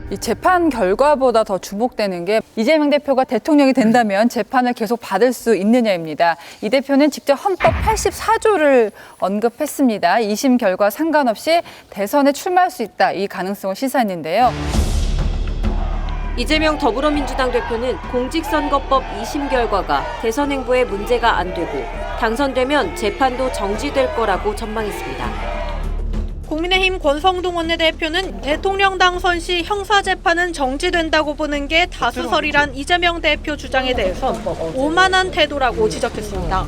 이 재판 결과보다 더 주목되는 게 이재명 대표가 대통령이 된다면 재판을 계속 받을 수 있느냐입니다. 이 대표는 직접 헌법 84조를 언급했습니다. 2심 결과 상관없이 대선에 출마할 수 있다. 이 가능성을 시사했는데요. 이재명 더불어민주당 대표는 공직선거법 2심 결과가 대선 행보에 문제가 안 되고 당선되면 재판도 정지될 거라고 전망했습니다. 국민의힘 권성동 원내대표는 대통령 당선 시 형사재판은 정지된다고 보는 게 다수설이란 이재명 대표 주장에 대해선 오만한 태도라고 지적했습니다.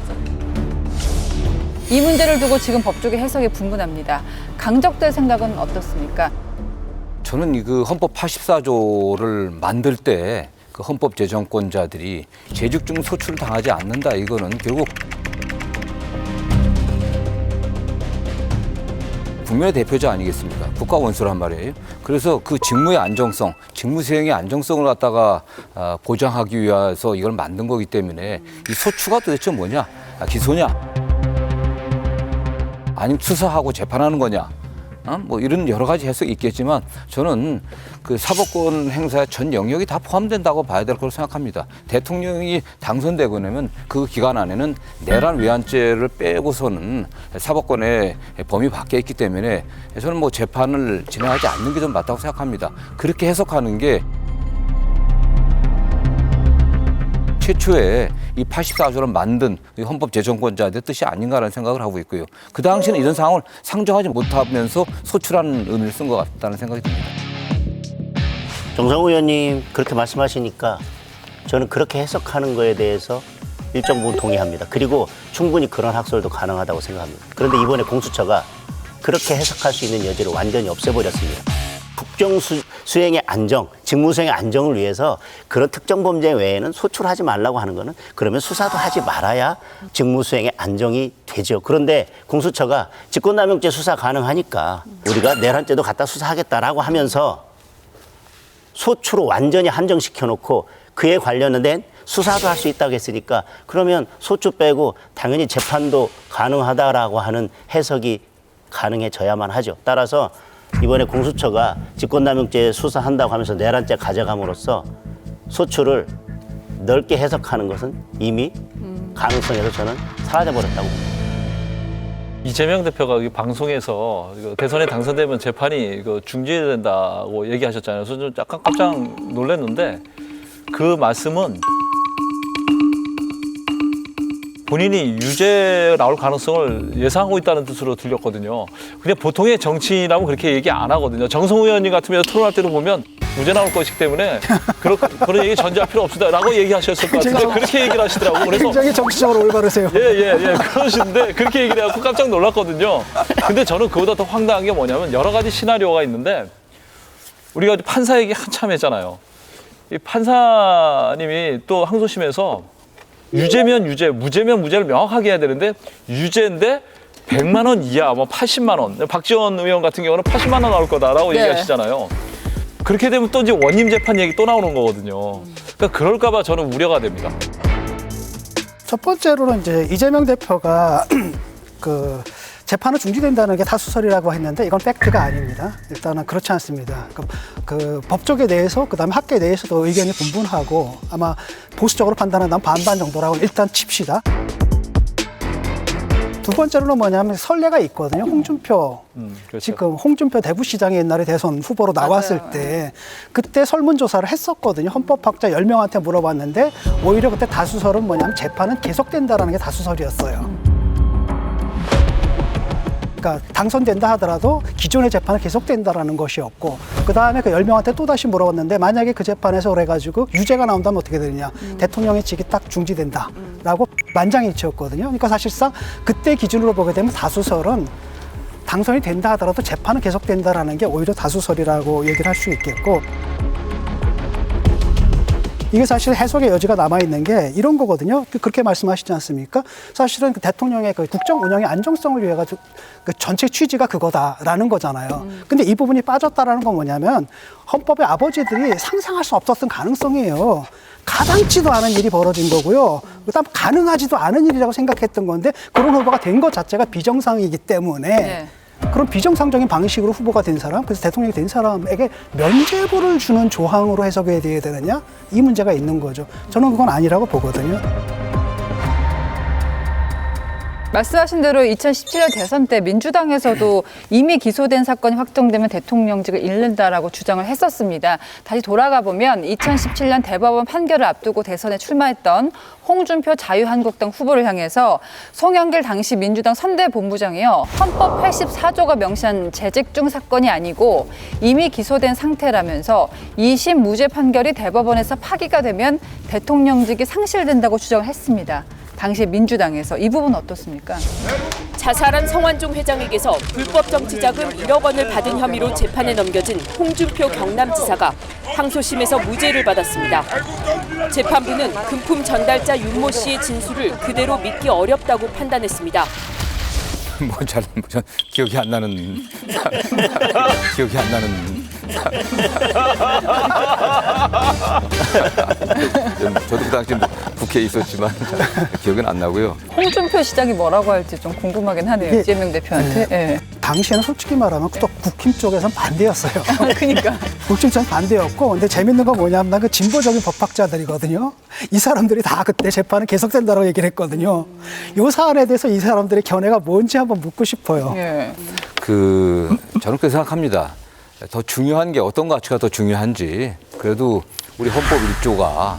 이 문제를 두고 지금 법조계 해석이 분분합니다. 강적될 생각은 어떻습니까? 저는 그 헌법 84조를 만들 때 그 헌법 제정권자들이 재직중 소출을 당하지 않는다. 이거는 결국 국민의 대표자 아니겠습니까? 국가 원수란 말이에요. 그래서 그 직무의 안정성, 직무 수행의 안정성을 갖다가 보장하기 위해서 이걸 만든 거기 때문에 이 소추가 도대체 뭐냐? 기소냐? 아니면 수사하고 재판하는 거냐? 뭐 이런 여러 가지 해석이 있겠지만 저는 그 사법권 행사의 전 영역이 다 포함된다고 봐야 될 거라고 생각합니다. 대통령이 당선되고 나면 그 기간 안에는 내란 외환죄를 빼고서는 사법권의 범위 밖에 있기 때문에 저는 뭐 재판을 진행하지 않는 게 좀 맞다고 생각합니다. 그렇게 해석하는 게 최초에 이 84조를 만든 헌법 제정권자들의 뜻이 아닌가라는 생각을 하고 있고요. 그 당시에는 이런 상황을 상정하지 못하면서 소출하는 의미를 쓴 것 같다는 생각이 듭니다. 정성호 의원님 그렇게 말씀하시니까 저는 그렇게 해석하는 거에 대해서 일정 부분 동의합니다. 그리고 충분히 그런 학설도 가능하다고 생각합니다. 그런데 이번에 공수처가 그렇게 해석할 수 있는 여지를 완전히 없애버렸습니다. 국정 수행의 안정, 직무 수행의 안정을 위해서 그런 특정 범죄 외에는 소출하지 말라고 하는 거는 그러면 수사도 하지 말아야 직무 수행의 안정이 되죠. 그런데 공수처가 직권남용죄 수사 가능하니까 우리가 내란죄도 갖다 수사하겠다라고 하면서 소추로 완전히 한정시켜 놓고 그에 관련된 수사도 할 수 있다고 했으니까 그러면 소추 빼고 당연히 재판도 가능하다라고 하는 해석이 가능해져야만 하죠. 따라서 이번에 공수처가 직권남용죄 수사한다고 하면서 내란죄 가져감으로써 소추를 넓게 해석하는 것은 이미 가능성에서 저는 사라져버렸다고 봅니다. 이재명 대표가 방송에서 대선에 당선되면 재판이 중지된다고 얘기하셨잖아요. 그래서 좀 약간 깜짝 놀랐는데 그 말씀은 본인이 유죄 나올 가능성을 예상하고 있다는 뜻으로 들렸거든요. 근데 보통의 정치인이라면 그렇게 얘기 안 하거든요. 정성호 의원님 같으면 토론할 때도 보면 무죄 나올 것이기 때문에 그런 얘기 전제할 필요 없다라고 얘기하셨을 것 같은데 그렇게 얘기를 하시더라고요. 그래서 굉장히 정치적으로 올바르세요. 예. 그러시는데 그렇게 얘기를 해서 깜짝 놀랐거든요. 근데 저는 그보다 더 황당한 게 뭐냐면 여러 가지 시나리오가 있는데 우리가 판사 얘기 한참 했잖아요. 이 판사님이 또 항소심에서 유죄면 유죄, 무죄면 무죄를 명확하게 해야 되는데 유죄인데 100만 원 이하, 80만 원. 박지원 의원 같은 경우는 80만 원 나올 거다라고 얘기하시잖아요. 그렇게 되면 또 이제 원님 재판 얘기 또 나오는 거거든요. 그러니까 그럴까 봐 저는 우려가 됩니다. 첫 번째로는 이제 이재명 대표가 그 재판은 중지된다는 게 다수설이라고 했는데 이건 팩트가 아닙니다. 일단은 그렇지 않습니다. 그 법조계 내에서 그다음에 학계 내에서도 의견이 분분하고 아마 보수적으로 판단한다면 반반 정도라고 일단 칩시다. 두 번째로는 뭐냐면 선례가 있거든요. 홍준표. 그렇죠. 지금 홍준표 대구시장이 옛날에 대선 후보로 나왔을 때 그때 설문조사를 했었거든요. 헌법학자 10명한테 물어봤는데 오히려 그때 다수설은 뭐냐면 재판은 계속된다는 게 다수설이었어요. 그러니까 당선된다 하더라도 기존의 재판은 계속된다라는 것이었고 그다음에 그 10명한테 또다시 물어봤는데 만약에 그 재판에서 그래가지고 유죄가 나온다면 어떻게 되느냐. 대통령의 직이 딱 중지된다라고 만장일치였거든요. 그러니까 사실상 그때 기준으로 보게 되면 다수설은 당선이 된다 하더라도 재판은 계속된다라는 게 오히려 다수설이라고 얘기를 할 수 있겠고 이게 사실 해석의 여지가 남아있는 게 이런 거거든요. 그렇게 말씀하시지 않습니까? 사실은 그 대통령의 그 국정 운영의 안정성을 위해 가지고 그 전체 취지가 그거다라는 거잖아요. 근데 이 부분이 빠졌다라는 건 뭐냐면 헌법의 아버지들이 상상할 수 없었던 가능성이에요. 가당치도 않은 일이 벌어진 거고요. 그다음 가능하지도 않은 일이라고 생각했던 건데 그런 후보가 된 것 자체가 비정상이기 때문에 그런 비정상적인 방식으로 후보가 된 사람, 그래서 대통령이 된 사람에게 면죄부를 주는 조항으로 해석이 돼야 되느냐? 이 문제가 있는 거죠. 저는 그건 아니라고 보거든요. 말씀하신 대로 2017년 대선 때 민주당에서도 이미 기소된 사건이 확정되면 대통령직을 잃는다라고 주장을 했었습니다. 다시 돌아가 보면 2017년 대법원 판결을 앞두고 대선에 출마했던 홍준표 자유한국당 후보를 향해서 송영길 당시 민주당 선대본부장이요. 헌법 84조가 명시한 재직 중 사건이 아니고 이미 기소된 상태라면서 2심 무죄 판결이 대법원에서 파기가 되면 대통령직이 상실된다고 주장을 했습니다. 당시 민주당에서 이 부분 어떻습니까? 자살한 성완종 회장에게서 불법 정치 자금 1억 원을 받은 혐의로 재판에 넘겨진 홍준표 경남지사가 항소심에서 무죄를 받았습니다. 재판부는 금품 전달자 윤모 씨의 진술을 그대로 믿기 어렵다고 판단했습니다. 전 기억이 안 나는 기억이 안 나는 저도 그 당시 국회에 있었지만 기억은 안 나고요. 홍준표 시장이 뭐라고 할지 좀 궁금하긴 하네요. 예. 이재명 대표한테. 예. 당시에는 솔직히 말하면 또 국힘 쪽에서는 반대였어요. 그러니까. 국힘 쪽은 반대였고, 근데 재밌는 건 뭐냐면 그 진보적인 법학자들이거든요. 이 사람들이 다 그때 재판은 계속된다고 얘기를 했거든요. 이 사안에 대해서 이 사람들의 견해가 뭔지 한번 묻고 싶어요. 예. 저는 그렇게 생각합니다. 더 중요한 게 어떤 가치가 더 중요한지. 그래도 우리 헌법 1조가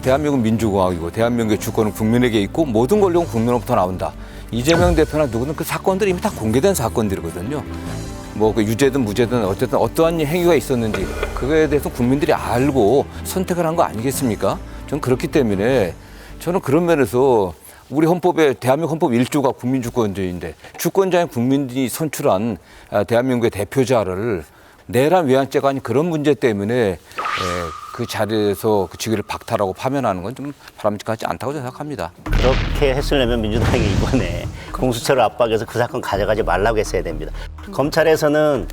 대한민국 민주공화국이고 대한민국의 주권은 국민에게 있고 모든 권력은 국민으로부터 나온다. 이재명 대표나 누구든 그 사건들이 이미 다 공개된 사건들이거든요. 뭐 그 유죄든 무죄든 어쨌든 어떠한 행위가 있었는지 그거에 대해서 국민들이 알고 선택을 한 거 아니겠습니까? 저는 그렇기 때문에 저는 그런 면에서 우리 헌법에 대한민국 헌법 1조가 국민주권제인데 주권자인 국민이 선출한 대한민국의 대표자를 내란 외환죄가 아닌 그런 문제 때문에 그 자리에서 그 직위를 박탈하고 파면하는 건 좀 바람직하지 않다고 생각합니다. 그렇게 했으려면 민주당이 이번에 공수처를 압박해서 그 사건 가져가지 말라고 했어야 됩니다. 검찰에서는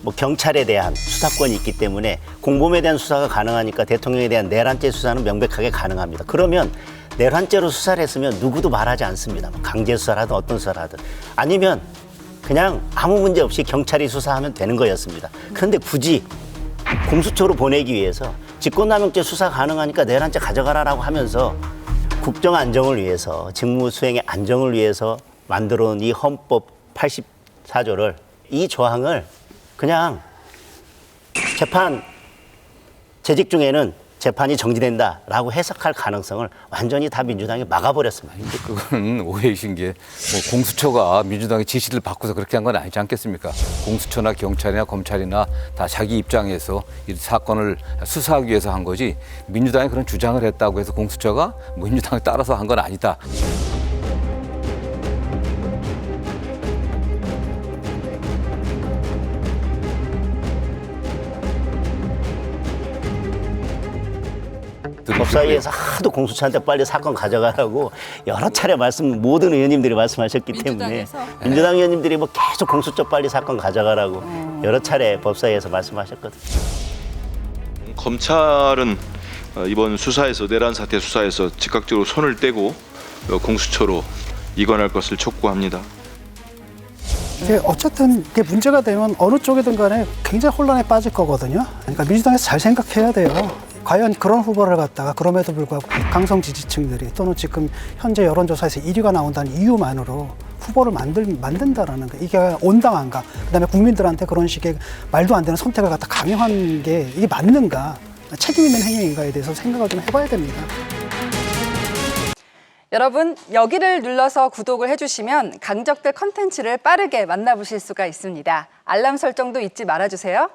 뭐 경찰에 대한 수사권이 있기 때문에 공범에 대한 수사가 가능하니까 대통령에 대한 내란죄 수사는 명백하게 가능합니다. 그러면 내란죄로 수사를 했으면 누구도 말하지 않습니다. 강제 수사라든 어떤 수사라든. 아니면 그냥 아무 문제 없이 경찰이 수사하면 되는 거였습니다. 그런데 굳이 공수처로 보내기 위해서 직권남용죄 수사 가능하니까 내란죄 가져가라라고 하면서 국정 안정을 위해서 직무 수행의 안정을 위해서 만들어 놓은 이 헌법 84조를 이 조항을 그냥 재판 재직 중에는 재판이 정지된다라고 해석할 가능성을 완전히 다 민주당이 막아버렸습니다. 그거는 오해이신 게 뭐 공수처가 민주당의 지시를 받고서 그렇게 한 건 아니지 않겠습니까? 공수처나 경찰이나 검찰이나 다 자기 입장에서 이 사건을 수사하기 위해서 한 거지 민주당이 그런 주장을 했다고 해서 공수처가 민주당에 따라서 한 건 아니다. 법사위에서 하도 공수처한테 빨리 사건 가져가라고 여러 차례 모든 의원님들이 말씀하셨기 때문에 민주당 의원님들이 뭐 계속 공수처 빨리 사건 가져가라고 여러 차례 법사위에서 말씀하셨거든요. 검찰은 이번 수사에서 내란 사태 수사에서 즉각적으로 손을 떼고 공수처로 이관할 것을 촉구합니다. 어쨌든 이게 문제가 되면 어느 쪽이든 간에 굉장히 혼란에 빠질 거거든요. 그러니까 민주당에서 잘 생각해야 돼요. 과연 그런 후보를 갖다가 그럼에도 불구하고 강성 지지층들이 또는 지금 현재 여론조사에서 1위가 나온다는 이유만으로 후보를 만든다라는 거, 이게 온당한가? 그다음에 국민들한테 그런 식의 말도 안 되는 선택을 갖다 강요한 게 이게 맞는가? 책임 있는 행위인가에 대해서 생각을 좀 해봐야 됩니다. 여러분, 여기를 눌러서 구독을 해주시면 강적들 컨텐츠를 빠르게 만나보실 수가 있습니다. 알람 설정도 잊지 말아주세요.